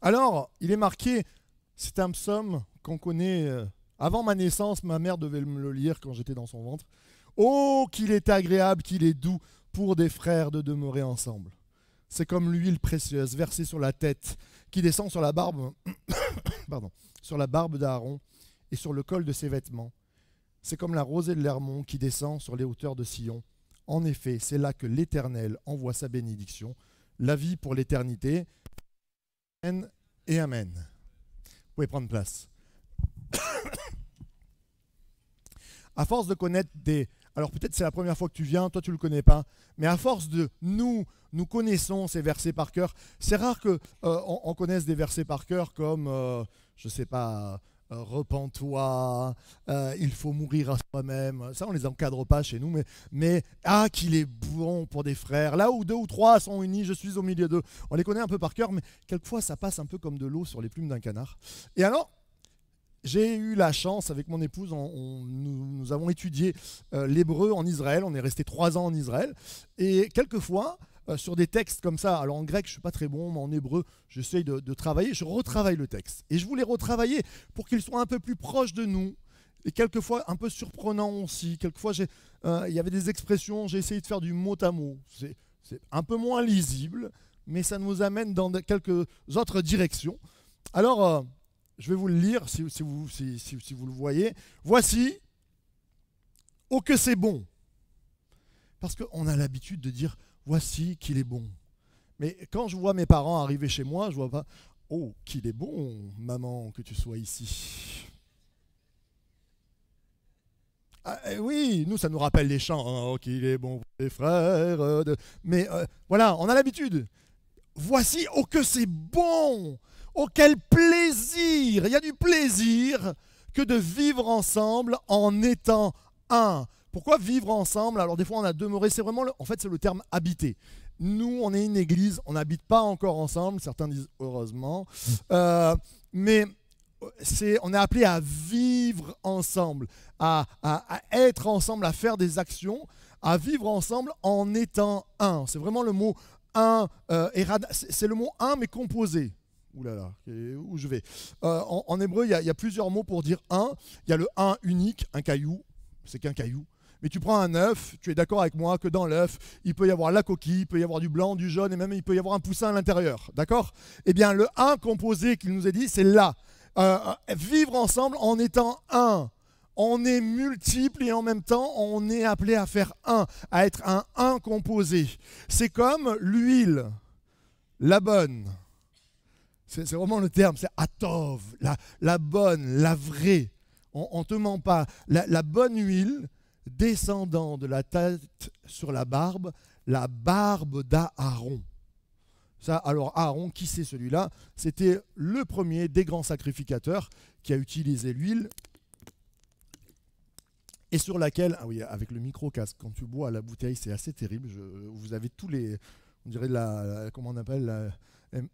Alors, il est marqué, c'est un psaume qu'on connaît avant ma naissance, ma mère devait me le lire quand j'étais dans son ventre. Oh, qu'il est agréable, qu'il est doux pour des frères de demeurer ensemble. C'est comme l'huile précieuse versée sur la tête qui descend sur la barbe, pardon, sur la barbe d'Aaron et sur le col de ses vêtements. C'est comme la rosée de l'Hermon qui descend sur les hauteurs de Sion. En effet, c'est là que l'Éternel envoie sa bénédiction, la vie pour l'éternité. Amen et Amen. Vous pouvez prendre place. À force de connaître des... Alors peut-être c'est la première fois que tu viens, toi tu ne le connais pas, mais à force de nous connaissons ces versets par cœur. C'est rare qu'on connaisse des versets par cœur comme, je ne sais pas, repens-toi, il faut mourir à soi-même. Ça, on ne les encadre pas chez nous, mais ah, qu'il est bon pour des frères. Là où deux ou trois sont unis, je suis au milieu d'eux. On les connaît un peu par cœur, mais quelquefois ça passe un peu comme de l'eau sur les plumes d'un canard. Et alors, j'ai eu la chance, avec mon épouse, nous avons étudié l'hébreu en Israël. On est resté 3 ans en Israël. Et quelquefois, sur des textes comme ça, alors en grec, je ne suis pas très bon, mais en hébreu, j'essaye de travailler. Je retravaille le texte. Et je voulais retravailler pour qu'il soit un peu plus proche de nous. Et quelquefois, un peu surprenant aussi. Quelquefois, il y avait des expressions, j'ai essayé de faire du mot à mot. C'est un peu moins lisible, mais ça nous amène dans quelques autres directions. Alors... je vais vous le lire si vous le voyez. Voici, oh que c'est bon. Parce qu'on a l'habitude de dire, voici qu'il est bon. Mais quand je vois mes parents arriver chez moi, je ne vois pas, oh qu'il est bon, maman, que tu sois ici. Ah, oui, nous, ça nous rappelle les chants. Oh qu'il est bon, les frères. Mais voilà, on a l'habitude. Voici, oh que c'est bon. Oh, quel plaisir! Il y a du plaisir que de vivre ensemble en étant un. Pourquoi vivre ensemble? Alors des fois on a demeuré, c'est vraiment, en fait c'est le terme habiter. Nous on est une église, on n'habite pas encore ensemble, certains disent heureusement, mais on est appelé à vivre ensemble, à être ensemble, à faire des actions, à vivre ensemble en étant un. C'est vraiment le mot un, c'est le mot un mais composé. Ouh là là, où je vais. En hébreu, il y a plusieurs mots pour dire un. Il y a le un unique, un caillou, c'est qu'un caillou. Mais tu prends un œuf, tu es d'accord avec moi que dans l'œuf, il peut y avoir la coquille, il peut y avoir du blanc, du jaune, et même il peut y avoir un poussin à l'intérieur. D'accord? Eh bien, le un composé qu'il nous a dit, c'est là. Vivre ensemble en étant un. On est multiple et en même temps, on est appelé à faire un, à être un composé. C'est comme l'huile, la bonne. C'est vraiment le terme, c'est atov, la bonne, la vraie. On ne te ment pas. La bonne huile descendant de la tête sur la barbe d'Aaron. Ça, alors Aaron, qui c'est celui-là? C'était le premier des grands sacrificateurs qui a utilisé l'huile et sur laquelle, ah oui, avec le micro-casque, quand tu bois à la bouteille, c'est assez terrible. Vous avez tous les, on dirait comment on appelle ouais.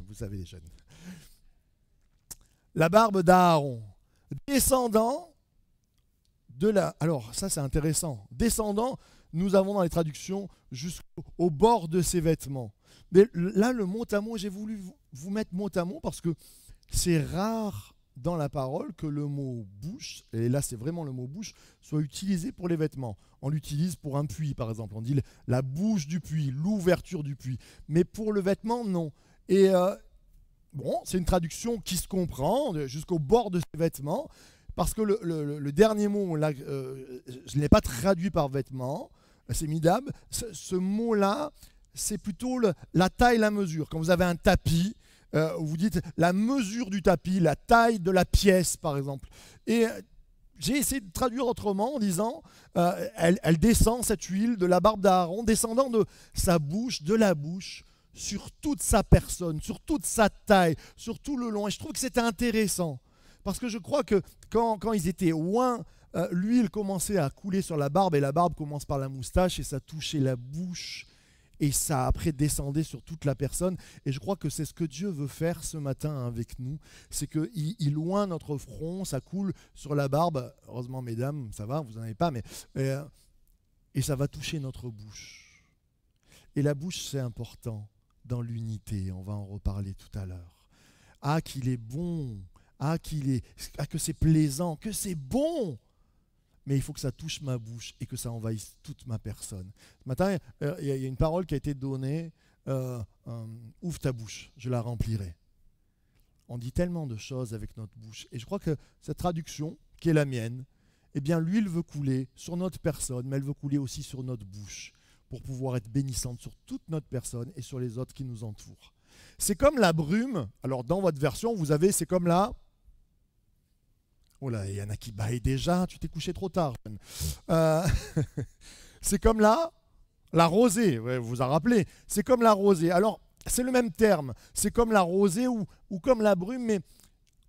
Vous savez les jeunes. La barbe d'Aaron, descendant de la... Alors ça c'est intéressant. Descendant, nous avons dans les traductions jusqu'au bord de ses vêtements. Mais là le mot à mot, j'ai voulu vous mettre mot à mot parce que c'est rare dans la parole que le mot bouche, et là c'est vraiment le mot bouche, soit utilisé pour les vêtements. On l'utilise pour un puits par exemple, on dit la bouche du puits, l'ouverture du puits. Mais pour le vêtement, non. Et bon, c'est une traduction qui se comprend jusqu'au bord de ses vêtements, parce que le dernier mot, là, je ne l'ai pas traduit par vêtement, c'est midab. Ce mot-là, c'est plutôt la taille, la mesure. Quand vous avez un tapis, vous dites la mesure du tapis, la taille de la pièce, par exemple. Et j'ai essayé de traduire autrement en disant elle descend, cette huile, de la barbe d'Aaron, descendant de sa bouche, de la bouche, sur toute sa personne, sur toute sa taille, sur tout le long. Et je trouve que c'était intéressant. Parce que je crois que quand ils étaient loin, l'huile commençait à couler sur la barbe, et la barbe commence par la moustache, et ça touchait la bouche. Et ça après descendait sur toute la personne. Et je crois que c'est ce que Dieu veut faire ce matin avec nous. C'est qu'il loin notre front, ça coule sur la barbe. Heureusement, mesdames, ça va, vous n'en avez pas. Mais, et ça va toucher notre bouche. Et la bouche, c'est important. dans l'unité. On va en reparler tout à l'heure. Ah, qu'il est bon. Ah, que c'est plaisant, que c'est bon. Mais il faut que ça touche ma bouche et que ça envahisse toute ma personne. Ce matin, il y a une parole qui a été donnée. Ouvre ta bouche, je la remplirai. On dit tellement de choses avec notre bouche. Et je crois que cette traduction, qui est la mienne, eh bien, l'huile veut couler sur notre personne, mais elle veut couler aussi sur notre bouche pour pouvoir être bénissante sur toute notre personne et sur les autres qui nous entourent. C'est comme la brume. Alors, dans votre version, vous avez, c'est comme la... Oh là, il y en a qui baillent déjà, tu t'es couché trop tard. C'est comme la rosée, ouais, vous vous en rappelez. C'est comme la rosée. Alors, c'est le même terme. C'est comme la rosée ou comme la brume, mais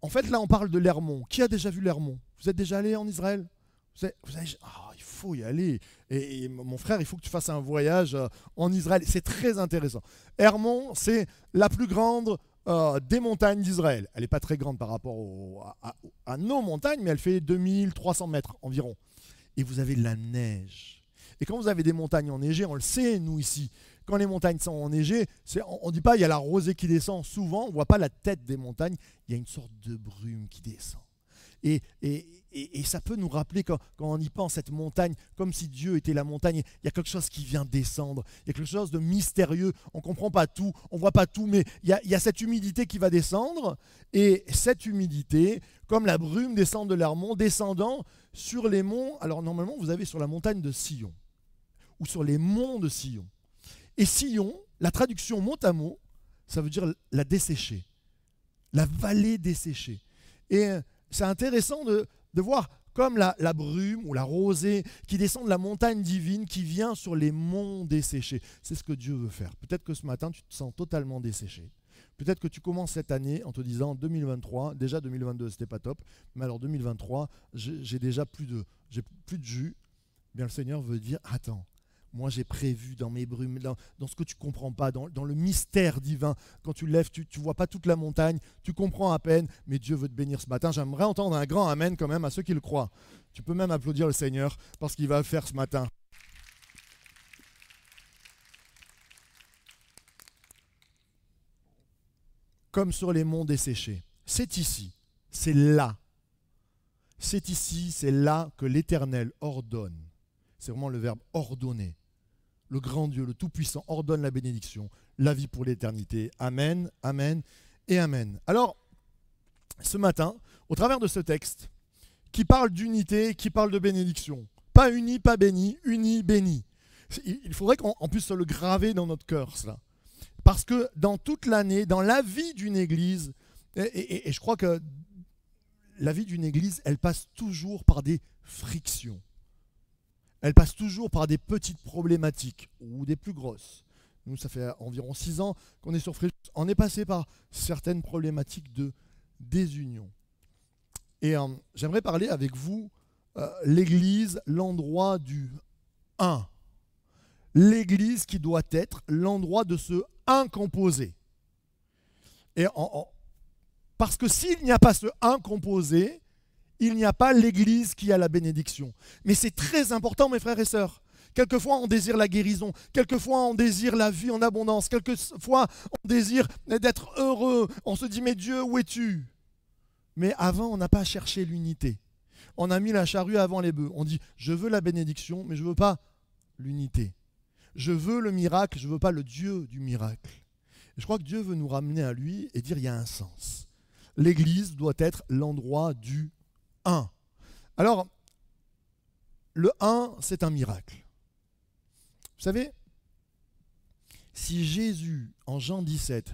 en fait, là, on parle de l'Hermon. Qui a déjà vu l'Hermon? Vous êtes déjà allé en Israël? Il faut y aller. Et mon frère, il faut que tu fasses un voyage en Israël. C'est très intéressant. Hermon, c'est la plus grande des montagnes d'Israël. Elle n'est pas très grande par rapport à nos montagnes, mais elle fait 2300 mètres environ. Et vous avez de la neige. Et quand vous avez des montagnes enneigées, on le sait, nous ici, quand les montagnes sont enneigées, on ne dit pas il y a la rosée qui descend. Souvent, on ne voit pas la tête des montagnes. Il y a une sorte de brume qui descend. Et ça peut nous rappeler, quand on y pense, cette montagne, comme si Dieu était la montagne. Il y a quelque chose qui vient descendre. Il y a quelque chose de mystérieux. On ne comprend pas tout, on ne voit pas tout, mais il y a cette humidité qui va descendre. Et cette humidité, comme la brume descend de l'Hermon, descendant sur les monts. Alors normalement, vous avez sur la montagne de Sion, ou sur les monts de Sion. Et Sion, la traduction mot à mot, ça veut dire la desséchée, la vallée desséchée. Et c'est intéressant de voir comme la brume ou la rosée qui descend de la montagne divine, qui vient sur les monts desséchés. C'est ce que Dieu veut faire. Peut-être que ce matin, tu te sens totalement desséché. Peut-être que tu commences cette année en te disant 2023, déjà 2022, c'était pas top, mais alors 2023, j'ai déjà plus de jus. Bien, le Seigneur veut dire, attends, moi j'ai prévu dans mes brumes, dans ce que tu ne comprends pas, dans le mystère divin. Quand tu lèves, tu ne vois pas toute la montagne, tu comprends à peine, mais Dieu veut te bénir ce matin. J'aimerais entendre un grand amen quand même à ceux qui le croient. Tu peux même applaudir le Seigneur parce qu'il va le faire ce matin. Comme sur les monts desséchés. C'est ici, c'est là. C'est ici, c'est là que l'Éternel ordonne. C'est vraiment le verbe ordonner. Le grand Dieu, le Tout-Puissant, ordonne la bénédiction, la vie pour l'éternité. Amen, amen et amen. Alors, ce matin, au travers de ce texte, qui parle d'unité, qui parle de bénédiction, pas uni, pas béni, uni, béni. Il faudrait qu'on puisse se le graver dans notre cœur, cela. Parce que dans toute l'année, dans la vie d'une église, et je crois que la vie d'une église, elle passe toujours par des frictions. Elle passe toujours par des petites problématiques ou des plus grosses. Nous, ça fait environ 6 ans qu'on est sur Fréjus. On est passé par certaines problématiques de désunion. Et j'aimerais parler avec vous, l'église, l'endroit du un. L'église qui doit être l'endroit de ce un composé. Et parce que s'il n'y a pas ce un composé, il n'y a pas l'église qui a la bénédiction. Mais c'est très important, mes frères et sœurs. Quelquefois, on désire la guérison. Quelquefois, on désire la vie en abondance. Quelquefois, on désire d'être heureux. On se dit, mais Dieu, où es-tu? Mais avant, on n'a pas cherché l'unité. On a mis la charrue avant les bœufs. On dit, je veux la bénédiction, mais je ne veux pas l'unité. Je veux le miracle, je ne veux pas le Dieu du miracle. Et je crois que Dieu veut nous ramener à lui et dire, il y a un sens. L'église doit être l'endroit du 1. Alors, le 1, c'est un miracle. Vous savez, si Jésus, en Jean 17,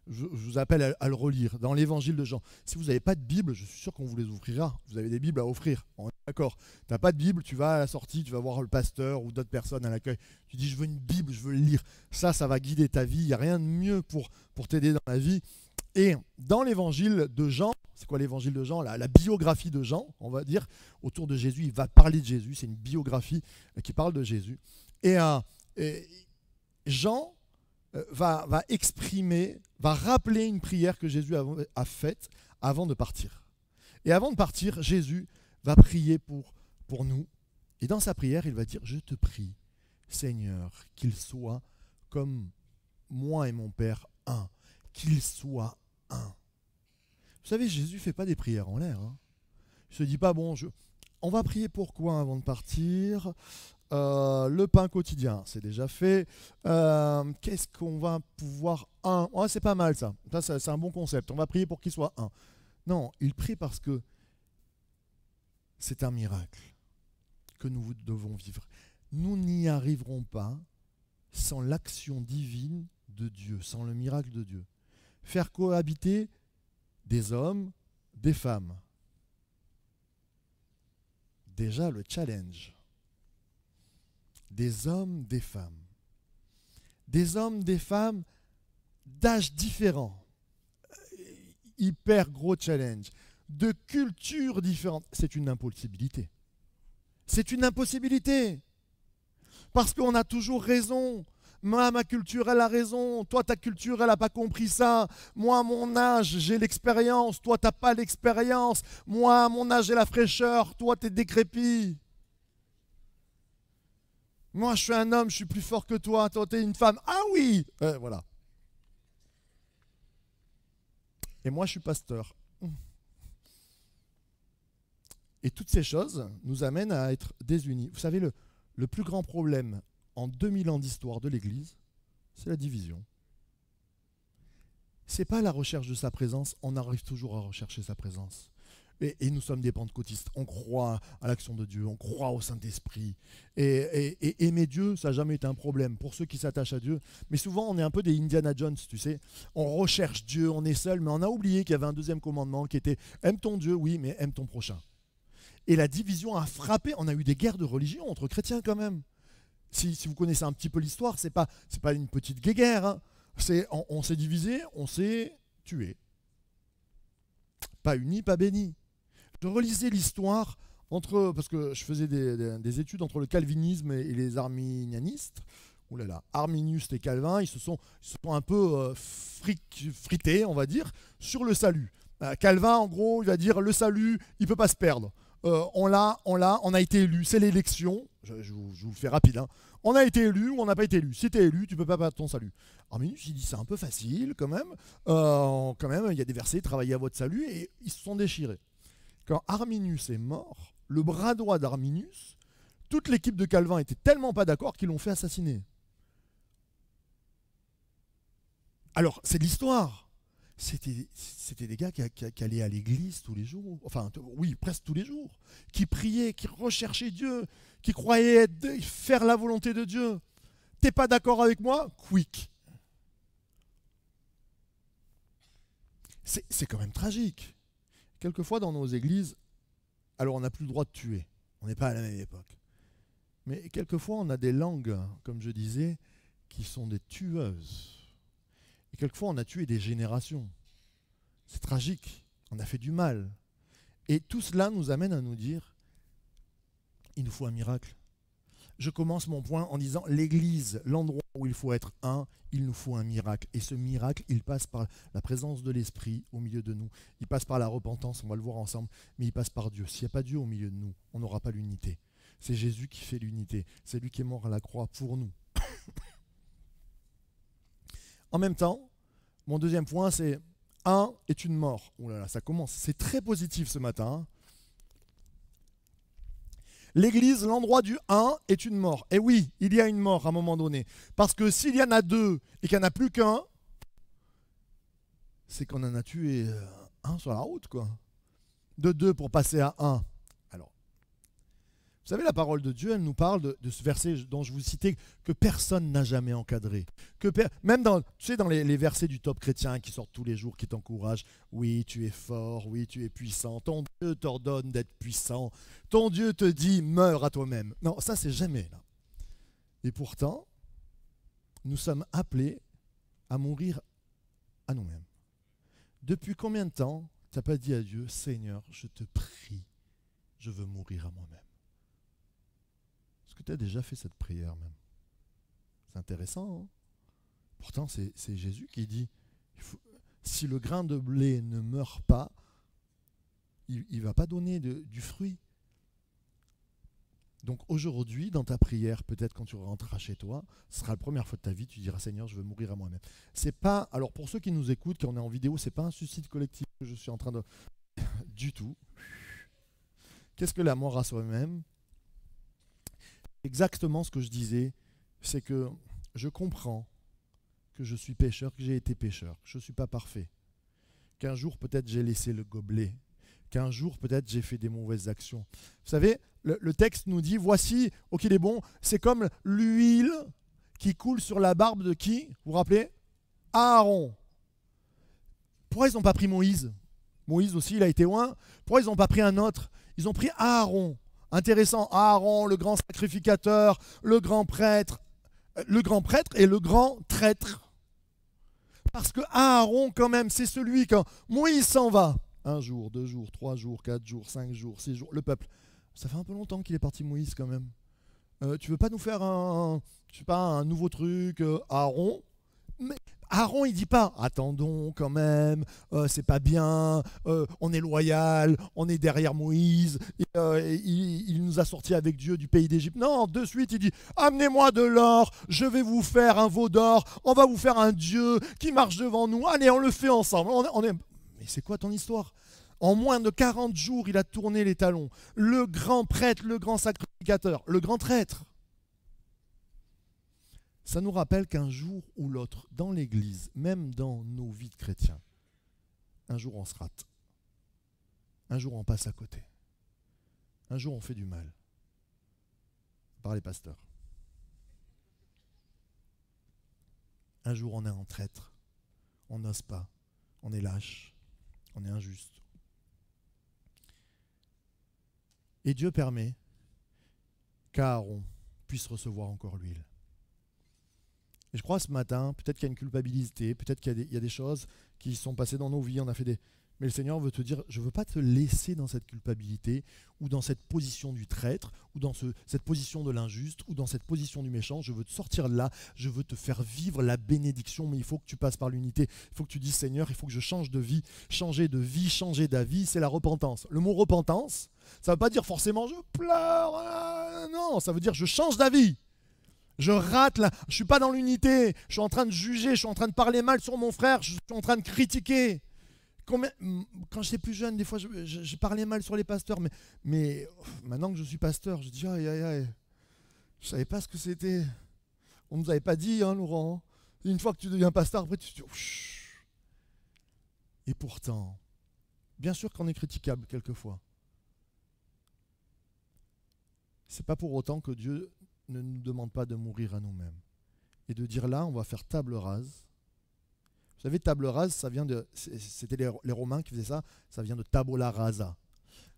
je vous appelle à le relire, dans l'évangile de Jean, si vous n'avez pas de Bible, je suis sûr qu'on vous les offrira. Vous avez des Bibles à offrir, on est d'accord. Tu n'as pas de Bible, tu vas à la sortie, tu vas voir le pasteur ou d'autres personnes à l'accueil. Tu dis, je veux une Bible, je veux le lire. Ça va guider ta vie. Il n'y a rien de mieux pour t'aider dans la vie. Et dans l'évangile de Jean, c'est quoi l'évangile de Jean? La biographie de Jean, on va dire, autour de Jésus. Il va parler de Jésus, c'est une biographie qui parle de Jésus. Et Jean va exprimer, va rappeler une prière que Jésus a faite avant de partir. Et avant de partir, Jésus va prier pour nous. Et dans sa prière, il va dire, je te prie, Seigneur, qu'il soit comme moi et mon Père un, qu'ils soient un. Vous savez, Jésus ne fait pas des prières en l'air. Hein. Il ne se dit pas, bon, on va prier pour quoi avant de partir? Le pain quotidien, c'est déjà fait. Qu'est-ce qu'on va pouvoir un? Oh, c'est pas mal ça. Ça, c'est un bon concept. On va prier pour qu'il soit un. Non, il prie parce que c'est un miracle que nous devons vivre. Nous n'y arriverons pas sans l'action divine de Dieu, sans le miracle de Dieu. Faire cohabiter des hommes, des femmes. Déjà le challenge. Des hommes, des femmes. Des hommes, des femmes d'âges différents. Hyper gros challenge. De cultures différentes. C'est une impossibilité. C'est une impossibilité. Parce qu'on a toujours raison. Moi, ma culture, elle a raison. Toi, ta culture, elle n'a pas compris ça. Moi, à mon âge, j'ai l'expérience. Toi, tu n'as pas l'expérience. Moi, à mon âge, j'ai la fraîcheur. Toi, tu es décrépit. Moi, je suis un homme, je suis plus fort que toi. Toi, tu es une femme. Ah oui, voilà. Et moi, je suis pasteur. Et toutes ces choses nous amènent à être désunis. Vous savez, le plus grand problème en 2000 ans d'histoire de l'Église, c'est la division. Ce n'est pas la recherche de sa présence, on arrive toujours à rechercher sa présence. Et nous sommes des pentecôtistes, on croit à l'action de Dieu, on croit au Saint-Esprit. Et aimer Dieu, ça n'a jamais été un problème pour ceux qui s'attachent à Dieu. Mais souvent, on est un peu des Indiana Jones, tu sais. On recherche Dieu, on est seul, mais on a oublié qu'il y avait un deuxième commandement qui était « aime ton Dieu, oui, mais aime ton prochain ». Et la division a frappé, on a eu des guerres de religion entre chrétiens quand même. Si vous connaissez un petit peu l'histoire, c'est pas une petite guéguerre. Hein. On s'est divisé, on s'est tué. Pas uni, pas béni. Je relisais l'histoire parce que je faisais des études entre le calvinisme et les arminianistes. Ouh là là, Arminius et Calvin, ils se sont un peu frités, on va dire, sur le salut. Calvin, en gros, il va dire le salut, il ne peut pas se perdre. On a été élu, c'est l'élection. Je vous le fais rapide. Hein. On a été élu ou on n'a pas été élu. Si tu es élu, tu ne peux pas perdre ton salut. Arminius, il dit c'est un peu facile quand même. Il y a des versets, travaillez à votre salut, et ils se sont déchirés. Quand Arminius est mort, le bras droit d'Arminius, toute l'équipe de Calvin était tellement pas d'accord qu'ils l'ont fait assassiner. Alors, c'est de l'histoire. C'était des gars qui allaient à l'église tous les jours, enfin oui, presque tous les jours, qui priaient, qui recherchaient Dieu, qui croyaient faire la volonté de Dieu. T'es pas d'accord avec moi? Quick. C'est quand même tragique. Quelquefois dans nos églises, alors on n'a plus le droit de tuer, on n'est pas à la même époque. Mais quelquefois on a des langues, comme je disais, qui sont des tueuses. Et quelquefois, on a tué des générations. C'est tragique. On a fait du mal. Et tout cela nous amène à nous dire, il nous faut un miracle. Je commence mon point en disant, l'Église, l'endroit où il faut être un, il nous faut un miracle. Et ce miracle, il passe par la présence de l'Esprit au milieu de nous. Il passe par la repentance, on va le voir ensemble, mais il passe par Dieu. S'il n'y a pas Dieu au milieu de nous, on n'aura pas l'unité. C'est Jésus qui fait l'unité. C'est lui qui est mort à la croix pour nous. En même temps, mon deuxième point, c'est un est une mort. Oh là là, ça commence. C'est très positif ce matin. L'Église, l'endroit du un est une mort. Et oui, il y a une mort à un moment donné. Parce que s'il y en a deux et qu'il n'y en a plus qu'un, c'est qu'on en a tué un sur la route, quoi. De deux pour passer à un. Alors, vous savez, la parole de Dieu, elle nous parle de ce verset dont je vous citais, que personne n'a jamais encadré. Même dans les versets du top chrétien qui sortent tous les jours, qui t'encouragent, oui, tu es fort, oui, tu es puissant, ton Dieu t'ordonne d'être puissant, ton Dieu te dit, meurs à toi-même. Non, ça, c'est jamais là. Et pourtant, nous sommes appelés à mourir à nous-mêmes. Depuis combien de temps tu n'as pas dit à Dieu, Seigneur, je te prie, je veux mourir à moi-même? Est-ce que tu as déjà fait cette prière même? C'est intéressant. Hein? Pourtant, c'est Jésus qui dit, si le grain de blé ne meurt pas, il ne va pas donner du fruit. Donc aujourd'hui, dans ta prière, peut-être quand tu rentreras chez toi, ce sera la première fois de ta vie, tu diras Seigneur, je veux mourir à moi-même. C'est pas, alors pour ceux qui nous écoutent, quand on est en vidéo, c'est pas un suicide collectif que je suis en train de du tout. Qu'est-ce que la mort à soi-même? Exactement ce que je disais, c'est que je comprends que je suis pécheur, que j'ai été pécheur, que je ne suis pas parfait, qu'un jour peut-être j'ai laissé le gobelet, qu'un jour peut-être j'ai fait des mauvaises actions. Vous savez, le texte nous dit, voici, ok il est bon, c'est comme l'huile qui coule sur la barbe de qui? Vous vous rappelez? Aaron. Pourquoi ils n'ont pas pris Moïse? Moïse aussi, il a été loin. Pourquoi ils n'ont pas pris un autre? Ils ont pris Aaron. Intéressant, Aaron, le grand sacrificateur, le grand prêtre et le grand traître. Parce que Aaron, quand même, c'est celui, quand Moïse s'en va, 1 jour, 2 jours, 3 jours, 4 jours, 5 jours, 6 jours, le peuple. Ça fait un peu longtemps qu'il est parti Moïse quand même. Tu veux pas nous faire un nouveau truc, Aaron? Mais Aaron, il dit pas, attendons quand même, c'est pas bien, on est loyal, on est derrière Moïse, et il nous a sortis avec Dieu du pays d'Égypte. Non, de suite, il dit, amenez-moi de l'or, je vais vous faire un veau d'or, on va vous faire un Dieu qui marche devant nous, allez, on le fait ensemble. Mais c'est quoi ton histoire? En moins de 40 jours, il a tourné les talons. Le grand prêtre, le grand sacrificateur, le grand traître. Ça nous rappelle qu'un jour ou l'autre, dans l'Église, même dans nos vies de chrétiens, un jour on se rate. Un jour on passe à côté. Un jour on fait du mal. Par les pasteurs. Un jour on est un traître. On n'ose pas. On est lâche. On est injuste. Et Dieu permet qu'Aaron puisse recevoir encore l'huile. Et je crois ce matin, peut-être qu'il y a une culpabilité, peut-être qu'il y a des choses qui sont passées dans nos vies, on a fait des... Mais le Seigneur veut te dire, je ne veux pas te laisser dans cette culpabilité, ou dans cette position du traître, ou dans cette position de l'injuste, ou dans cette position du méchant. Je veux te sortir de là, je veux te faire vivre la bénédiction, mais il faut que tu passes par l'unité. Il faut que tu dises, Seigneur, il faut que je change de vie. Changer de vie, changer d'avis, c'est la repentance. Le mot repentance, ça ne veut pas dire forcément je pleure, non, ça veut dire je change d'avis. Je rate là, je ne suis pas dans l'unité, je suis en train de juger, je suis en train de parler mal sur mon frère, je suis en train de critiquer. Quand j'étais plus jeune, des fois, je parlais mal sur les pasteurs, mais maintenant que je suis pasteur, je dis aïe, aïe, aïe, je ne savais pas ce que c'était. On ne nous avait pas dit, hein, Laurent. Une fois que tu deviens pasteur, après tu te dis, Ouch. Et pourtant, bien sûr qu'on est critiquable quelquefois. C'est pas pour autant que Dieu ne nous demande pas de mourir à nous-mêmes. Et de dire là, on va faire table rase. Vous savez, table rase, ça vient de... C'était les Romains qui faisaient ça, ça vient de tabula rasa.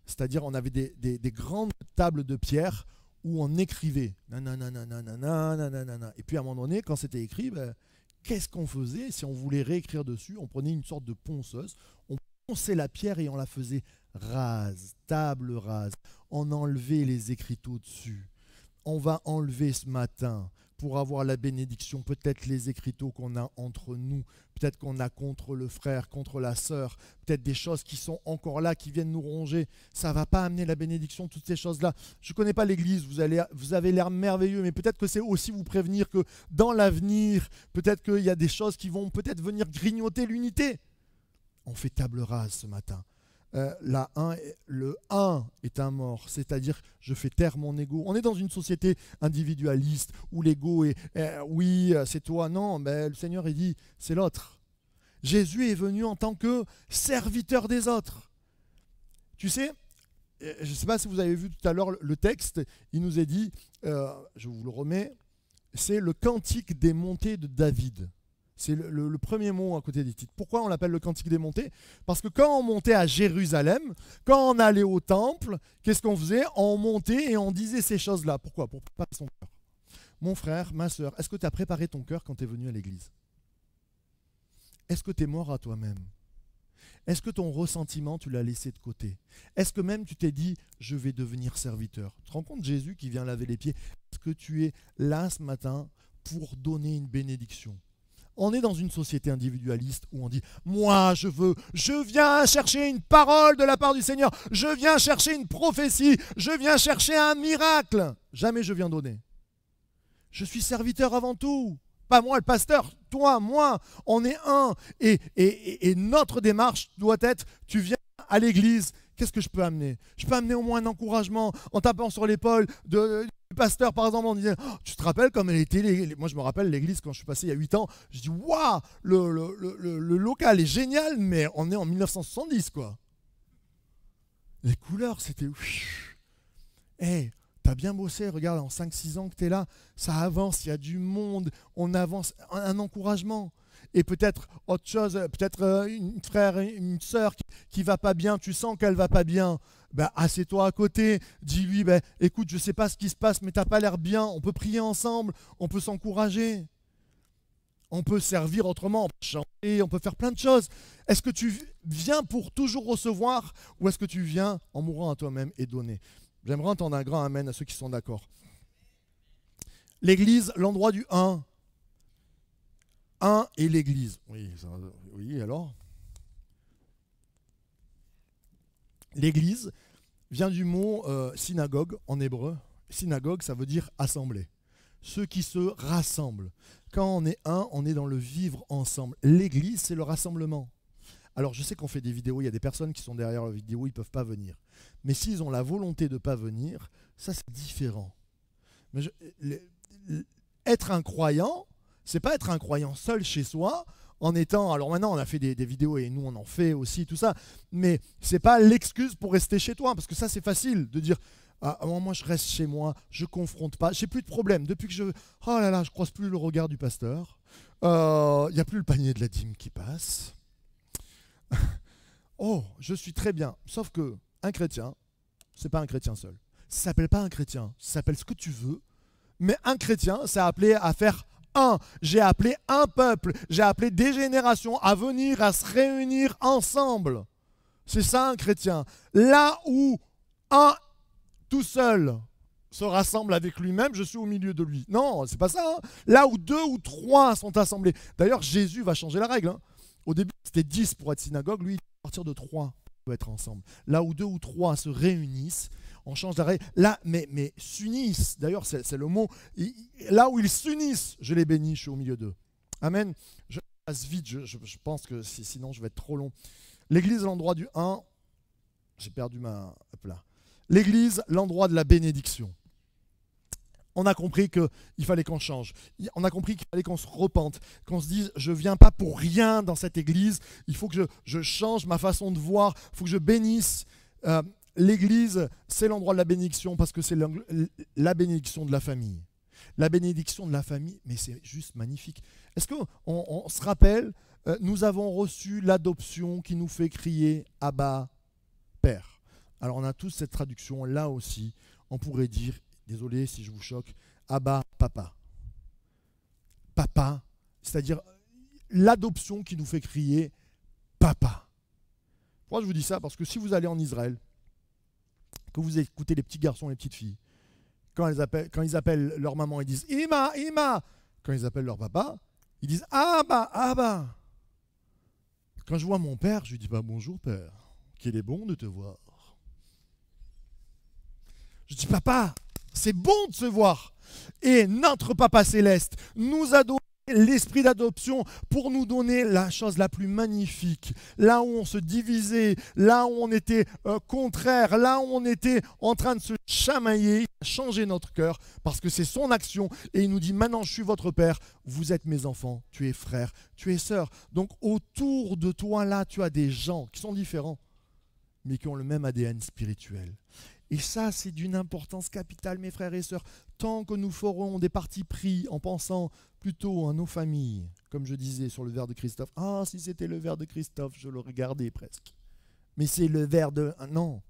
C'est-à-dire, on avait des grandes tables de pierre où on écrivait. Et puis à un moment donné, quand c'était écrit, qu'est-ce qu'on faisait? Si on voulait réécrire dessus, on prenait une sorte de ponceuse, on ponçait la pierre et on la faisait rase, table rase. On enlevait les écriteaux dessus. On va enlever ce matin pour avoir la bénédiction, peut-être les écriteaux qu'on a entre nous, peut-être qu'on a contre le frère, contre la sœur, peut-être des choses qui sont encore là, qui viennent nous ronger. Ça ne va pas amener la bénédiction, toutes ces choses-là. Je ne connais pas l'Église, vous avez l'air merveilleux, mais peut-être que c'est aussi vous prévenir que dans l'avenir, peut-être qu'il y a des choses qui vont peut-être venir grignoter l'unité. On fait table rase ce matin. Le 1 est un mort, c'est-à-dire je fais taire mon ego. On est dans une société individualiste où l'ego est oui, c'est toi. Non, mais le Seigneur il dit c'est l'autre. Jésus est venu en tant que serviteur des autres. Tu sais, je ne sais pas si vous avez vu tout à l'heure le texte, il nous est dit, je vous le remets, c'est le cantique des montées de David. C'est le premier mot à côté des titres. Pourquoi on l'appelle le cantique des montées? Parce que quand on montait à Jérusalem, quand on allait au temple, qu'est-ce qu'on faisait? On montait et on disait ces choses-là. Pourquoi? Pour préparer son cœur. Mon frère, ma soeur, est-ce que tu as préparé ton cœur quand tu es venu à l'église? Est-ce que tu es mort à toi-même? Est-ce que ton ressentiment, tu l'as laissé de côté? Est-ce que même tu t'es dit, je vais devenir serviteur? Tu te rends compte, Jésus qui vient laver les pieds? Est-ce que tu es là ce matin pour donner une bénédiction? On est dans une société individualiste où on dit « Moi, je viens chercher une parole de la part du Seigneur, je viens chercher une prophétie, je viens chercher un miracle. Jamais je viens donner. Je suis serviteur avant tout. Pas moi le pasteur, toi, moi, on est un. Et notre démarche doit être « Tu viens à l'église, qu'est-ce que je peux amener? Je peux amener au moins un encouragement en tapant sur l'épaule du pasteur, par exemple, en disant oh, tu te rappelles comme elle était. Moi, je me rappelle l'église quand je suis passé il y a 8 ans. Je dis waouh, le local est génial, mais on est en 1970, quoi. Les couleurs, c'était. Hey, t'as bien bossé, regarde, en 5-6 ans que t'es là, ça avance, il y a du monde, on avance, un encouragement. Et peut-être autre chose, peut-être une frère, une sœur qui va pas bien, tu sens qu'elle va pas bien, ben, assieds-toi à côté, dis-lui, ben, écoute, je sais pas ce qui se passe, mais t'as pas l'air bien, on peut prier ensemble, on peut s'encourager, on peut servir autrement, on peut chanter, on peut faire plein de choses. Est-ce que tu viens pour toujours recevoir ou est-ce que tu viens en mourant à toi-même et donner? J'aimerais entendre un grand amen à ceux qui sont d'accord. L'église, l'endroit du 1. 1 et l'église. Oui, alors l'église vient du mot synagogue en hébreu. Synagogue, ça veut dire assemblée. Ceux qui se rassemblent. Quand on est un, on est dans le vivre ensemble. L'église, c'est le rassemblement. Alors, je sais qu'on fait des vidéos, il y a des personnes qui sont derrière la vidéo, ils ne peuvent pas venir. Mais s'ils ont la volonté de ne pas venir, ça, c'est différent. Mais être un croyant, c'est pas être un croyant seul chez soi, en étant... Alors maintenant, on a fait des vidéos et nous, on en fait aussi, tout ça. Mais c'est pas l'excuse pour rester chez toi, parce que ça, c'est facile de dire... Ah, moi, je reste chez moi, je ne confronte pas, j'ai plus de problème. Depuis que oh là là, je croise plus le regard du pasteur, il n'y a plus le panier de la dîme qui passe. Oh, je suis très bien. Sauf que un chrétien, c'est pas un chrétien seul. Ça s'appelle pas un chrétien, ça s'appelle ce que tu veux. Mais un chrétien, c'est appelé à faire un. J'ai appelé un peuple, j'ai appelé des générations à venir, à se réunir ensemble. C'est ça un chrétien. Là où un tout seul se rassemble avec lui-même, je suis au milieu de lui. Non, c'est pas ça. Hein. Là où 2 ou 3 sont assemblés. D'ailleurs, Jésus va changer la règle. Hein. Au début, c'était 10 pour être synagogue. Lui, à partir de 3, on peut être ensemble. Là où 2 ou 3 se réunissent, on change la règle. Là, mais s'unissent. D'ailleurs, c'est le mot. Là où ils s'unissent, je les bénis, je suis au milieu d'eux. Amen. Je passe vite, je pense que sinon je vais être trop long. L'église, l'endroit du 1. J'ai perdu ma... Hop là. L'église, l'endroit de la bénédiction. On a compris qu'il fallait qu'on change. On a compris qu'il fallait qu'on se repente, qu'on se dise, je ne viens pas pour rien dans cette église, il faut que je change ma façon de voir, il faut que je bénisse. L'église, c'est l'endroit de la bénédiction parce que c'est la bénédiction de la famille. La bénédiction de la famille, mais c'est juste magnifique. Est-ce qu'on se rappelle, nous avons reçu l'adoption qui nous fait crier « Abba, Père ». Alors on a tous cette traduction, là aussi, on pourrait dire, désolé si je vous choque, Abba, Papa. Papa, c'est-à-dire l'adoption qui nous fait crier Papa. Pourquoi je vous dis ça? Parce que si vous allez en Israël, que vous écoutez les petits garçons et les petites filles, quand ils appellent leur maman, ils disent Ima, Ima. Quand ils appellent leur papa, ils disent Abba, Abba. Quand je vois mon père, je lui dis pas bonjour père, qu'il est bon de te voir. Je dis papa, c'est bon de se voir. Et notre Papa Céleste nous a donné l'esprit d'adoption pour nous donner la chose la plus magnifique. Là où on se divisait, là où on était contraire, là où on était en train de se chamailler, il a changé notre cœur parce que c'est son action. Et il nous dit maintenant je suis votre Père, vous êtes mes enfants, tu es frère, tu es sœur. Donc autour de toi là, tu as des gens qui sont différents, mais qui ont le même ADN spirituel. Et ça, c'est d'une importance capitale, mes frères et sœurs. Tant que nous ferons des partis pris en pensant plutôt à nos familles, comme je disais sur le verre de Christophe. Ah, si c'était le verre de Christophe, je l'aurais gardé presque. Mais c'est le verre de... Ah, non.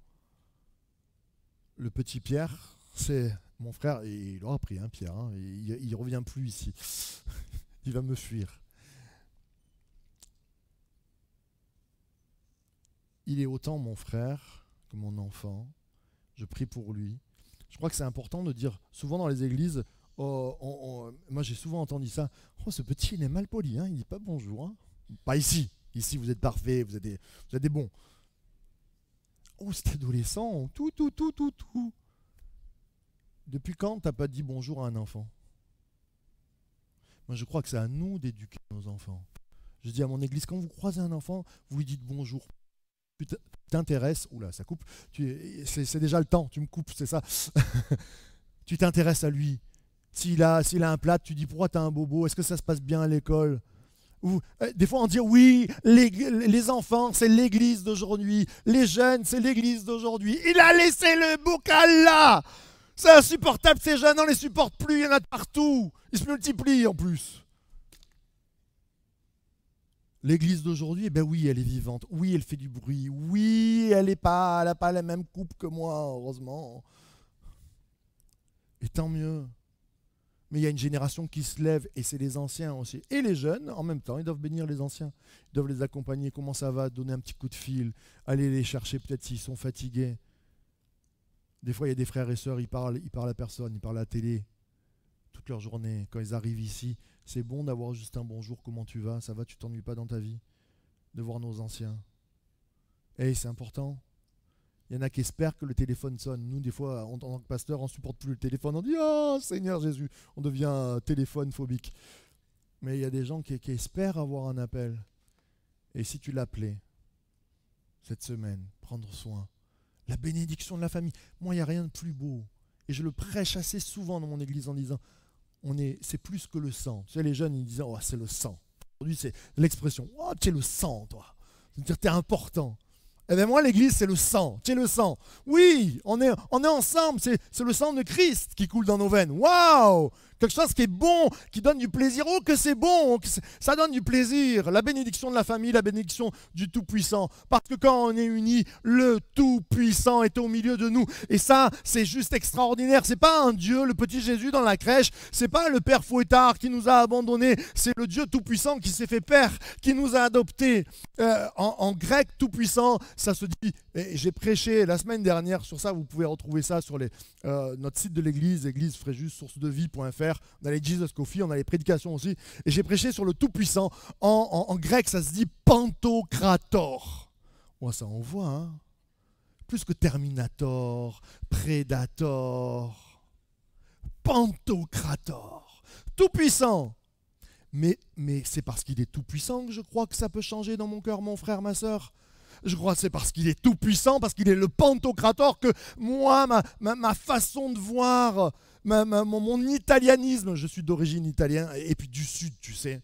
Le petit Pierre, c'est mon frère, et il aura pris, hein, Pierre. Hein, il ne revient plus ici. Il va me fuir. Il est autant mon frère que mon enfant. Je prie pour lui. Je crois que c'est important de dire, souvent dans les églises, moi j'ai souvent entendu ça. Oh, ce petit, il est mal poli, hein, il dit pas bonjour. Hein. Pas ici. Ici, vous êtes parfaits, vous êtes des bons. Oh, cet adolescent, tout. Depuis quand t'as pas dit bonjour à un enfant? Moi, je crois que c'est à nous d'éduquer nos enfants. Je dis à mon église, quand vous croisez un enfant, vous lui dites bonjour. Tu t'intéresses, oula, ça coupe. C'est déjà le temps, tu me coupes, c'est ça. Tu t'intéresses à lui. S'il a un plat, tu dis pourquoi tu as un bobo, est-ce que ça se passe bien à l'école? Des fois on dit oui, les enfants c'est l'église d'aujourd'hui, les jeunes c'est l'église d'aujourd'hui. Il a laissé le bocal là. C'est insupportable, ces jeunes, on ne les supporte plus, il y en a de partout. Ils se multiplient en plus. L'église d'aujourd'hui, ben oui, elle est vivante, oui, elle fait du bruit, oui, elle n'a pas la même coupe que moi, heureusement. Et tant mieux. Mais il y a une génération qui se lève, et c'est les anciens aussi. Et les jeunes, en même temps, ils doivent bénir les anciens. Ils doivent les accompagner, comment ça va, donner un petit coup de fil, aller les chercher peut-être s'ils sont fatigués. Des fois, il y a des frères et sœurs, ils parlent à personne, ils parlent à la télé toute leur journée. Quand ils arrivent ici, c'est bon d'avoir juste un bonjour, comment tu vas, ça va, tu t'ennuies pas dans ta vie, de voir nos anciens. Et c'est important. Il y en a qui espèrent que le téléphone sonne. Nous, des fois, en tant que pasteur, on ne supporte plus le téléphone. On dit « Oh, Seigneur Jésus !» On devient téléphone phobique. Mais il y a des gens qui espèrent avoir un appel. Et si tu l'appelais cette semaine, prendre soin, la bénédiction de la famille. Moi, il n'y a rien de plus beau. Et je le prêche assez souvent dans mon église en disant c'est plus que le sang. Tu sais, les jeunes, ils disent « Oh, c'est le sang ». Aujourd'hui, c'est l'expression « Oh, tu es le sang, toi ». C'est-à-dire tu es important. Eh bien moi, l'église, c'est le sang. Tu es le sang. Oui, on est ensemble. C'est le sang de Christ qui coule dans nos veines. Waouh! Quelque chose qui est bon, qui donne du plaisir. Oh, que c'est bon! Ça donne du plaisir. La bénédiction de la famille, la bénédiction du Tout-Puissant. Parce que quand on est unis, le Tout-Puissant est au milieu de nous. Et ça, c'est juste extraordinaire. C'est pas un Dieu, le petit Jésus dans la crèche. C'est pas le Père Fouettard qui nous a abandonnés. C'est le Dieu Tout-Puissant qui s'est fait Père, qui nous a adoptés. En grec, Tout-Puissant, ça se dit, et j'ai prêché la semaine dernière sur ça, vous pouvez retrouver ça sur notre site de l'église, église-fréjus, source-de-vie.fr. On a les Jesus Coffee, on a les prédications aussi. Et j'ai prêché sur le Tout-Puissant. En grec, ça se dit Pantocrator. Ouais, ça on voit, hein. Plus que Terminator, Predator. Pantocrator. Tout-Puissant. Mais c'est parce qu'il est tout-puissant que je crois que ça peut changer dans mon cœur, mon frère, ma sœur. Je crois que c'est parce qu'il est tout-puissant, parce qu'il est le Pantocrator, que moi, ma façon de voir, mon italianisme, je suis d'origine italienne, et puis du Sud, tu sais.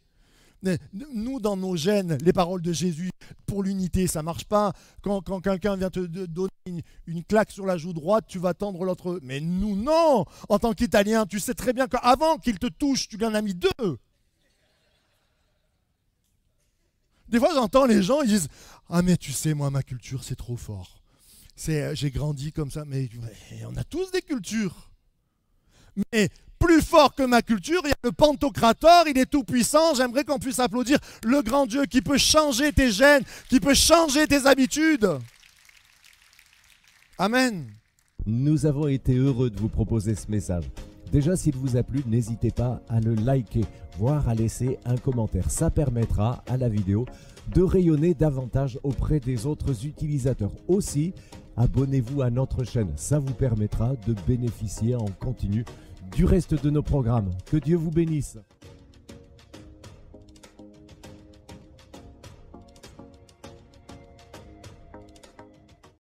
Nous, dans nos gènes, les paroles de Jésus, pour l'unité, ça ne marche pas. Quand quelqu'un vient te donner une claque sur la joue droite, tu vas tendre l'autre. Mais nous, non. En tant qu'Italien, tu sais très bien qu'avant qu'il te touche, tu lui en as mis deux. Des fois, j'entends les gens, ils disent « Ah, mais tu sais, moi, ma culture, c'est trop fort. J'ai grandi comme ça. » Mais on a tous des cultures. Mais plus fort que ma culture, il y a le Pantocrator, il est tout puissant. J'aimerais qu'on puisse applaudir le grand Dieu qui peut changer tes gènes, qui peut changer tes habitudes. Amen. Nous avons été heureux de vous proposer ce message. Déjà, s'il vous a plu, n'hésitez pas à le liker, voire à laisser un commentaire. Ça permettra à la vidéo de rayonner davantage auprès des autres utilisateurs. Aussi, abonnez-vous à notre chaîne. Ça vous permettra de bénéficier en continu du reste de nos programmes. Que Dieu vous bénisse.